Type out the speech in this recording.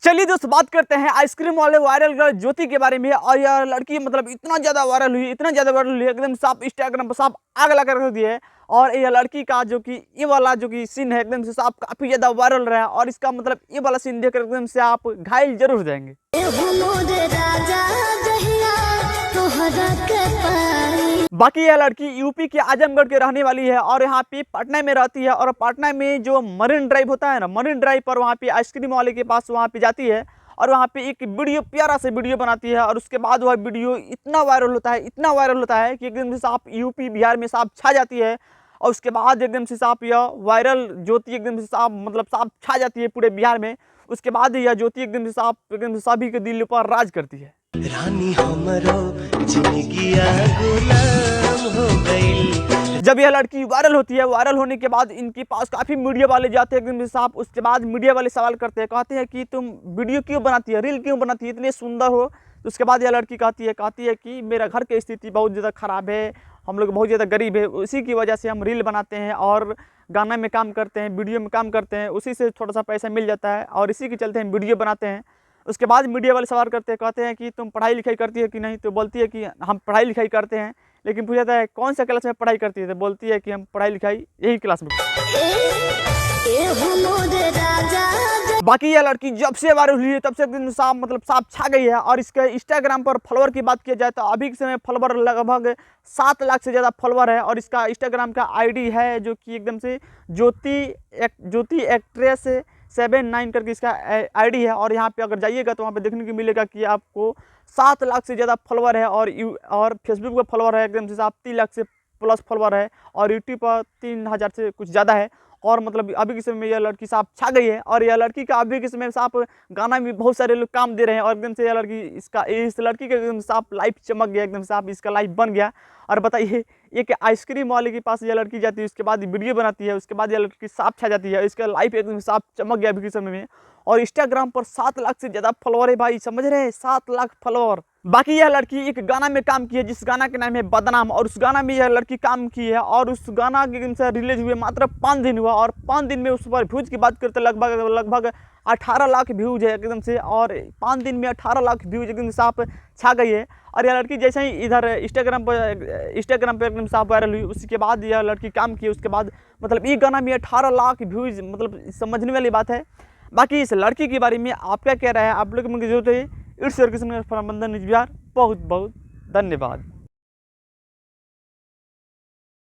चलिए दोस्तों बात करते हैं आइसक्रीम वाले वायरल गर्ल ज्योति के बारे में। और यह लड़की मतलब इतना ज़्यादा वायरल हुई, इतना ज़्यादा वायरल हुई, एकदम साफ इंस्टाग्राम पर साफ आग लगा रख दी है। और यह लड़की का जो कि ये वाला जो कि सीन है एकदम से साफ काफ़ी ज़्यादा वायरल रहा है। और इसका मतलब ये वाला सीन देखकर एकदम से आप घायल जरूर हो जाएंगे। बाकी यह लड़की यूपी के आजमगढ़ के रहने वाली है और यहाँ पे पटना में रहती है। और पटना में जो मरीन ड्राइव होता है ना, मरीन ड्राइव पर वहाँ पे आइसक्रीम वाले के पास वहाँ पे जाती है और वहाँ पे एक वीडियो प्यारा से वीडियो बनाती है। और उसके बाद वह वीडियो इतना वायरल होता है, इतना वायरल होता है कि एकदम से साफ यूपी बिहार में साफ छा जाती है। और उसके बाद एकदम से साफ यह वायरल ज्योति एकदम से साफ मतलब साफ छा जाती है पूरे बिहार में। उसके बाद यह ज्योति एकदम से साफ एकदम से सभी के दिल पर राज करती है। रानी हमरो जिंदगिया गुलाम हो गई। जब यह लड़की वायरल होती है, वायरल होने के बाद इनके पास काफ़ी मीडिया वाले जाते हैं एकदम से साफ। उसके बाद मीडिया वाले सवाल करते हैं, कहते हैं कि तुम वीडियो क्यों बनाती है, रील क्यों बनाती है, इतने सुंदर हो। तो उसके बाद यह लड़की कहती है कि मेरा घर की स्थिति बहुत ज़्यादा ख़राब है, हम लोग बहुत ज़्यादा गरीब है, उसी की वजह से हम रील बनाते हैं और गाना में काम करते हैं, वीडियो में काम करते हैं, उसी से थोड़ा सा पैसा मिल जाता है और इसी के चलते हम वीडियो बनाते हैं। उसके बाद मीडिया वाले सवाल करते हैं, कहते हैं कि तुम पढ़ाई लिखाई करती है कि नहीं। तो बोलती है कि हम पढ़ाई लिखाई करते हैं। लेकिन पूछा जाता है कौन सा क्लास में पढ़ाई करती है, तो बोलती है कि हम पढ़ाई लिखाई यही क्लास में। बाकी यह लड़की जब से वायरल हुई है तब से एकदम साफ मतलब साफ छा गई है। और इसके इंस्टाग्राम पर फॉलोअर की बात किया जाए तो अभी के समय फॉलोअर लगभग 7 लाख से ज़्यादा फॉलोअर है। और इसका इंस्टाग्राम का आईडी है जो कि एकदम से ज्योति एक्ट्रेस 79 करके इसका आईडी है। और यहाँ पे अगर जाइएगा तो वहाँ पे देखने को मिलेगा कि आपको 7 लाख से ज़्यादा फॉलोअर है। और फेसबुक पर फॉलोअर है एकदम से साफ 3 लाख से प्लस फॉलोअर है। और यूट्यूब पर 3000 से कुछ ज़्यादा है। और मतलब अभी के समय में यह लड़की साफ छा गई है। और यह लड़की का अभी के समय में साफ गाना में बहुत सारे लोग काम दे रहे हैं। और एकदम से यह लड़की इस लड़की का एकदम साफ लाइफ चमक गया, एकदम साफ इसका लाइफ बन गया। और बताइए एक आइसक्रीम वाले के पास यह लड़की जाती है, उसके बाद वीडियो बनाती है, उसके बाद यह लड़की साफ छा जाती है, इसका लाइफ एकदम साफ चमक गया अभी के समय में। और इंस्टाग्राम पर 7 लाख से ज़्यादा फॉलोअर है भाई, समझ रहे हैं, 7 लाख फॉलोअर। बाकी यह लड़की एक गाना में काम की है जिस गाना के नाम है बदनाम। और उस गाना में यह लड़की काम की है और उस गाना के से रिलीज हुए मात्र 5 दिन हुआ। और 5 दिन में उस पर व्यूज की बात करते लगभग 18 लाख व्यूज है एकदम से। और 5 दिन में 18 लाख व्यूज एकदम साफ छा गई है। और यह लड़की जैसे ही इधर इंस्टाग्राम पर एकदम साफ वायरल हुई, उसके बाद यह लड़की काम की। उसके बाद मतलब ये गाना में 18 लाख व्यूज, मतलब समझने वाली बात है। बाकी इस लड़की के बारे में आपका क्या राय है, आप लोग मुझे जरूरत है। इट्स योर किस्म प्रबंधन निज बिहार। बहुत बहुत धन्यवाद।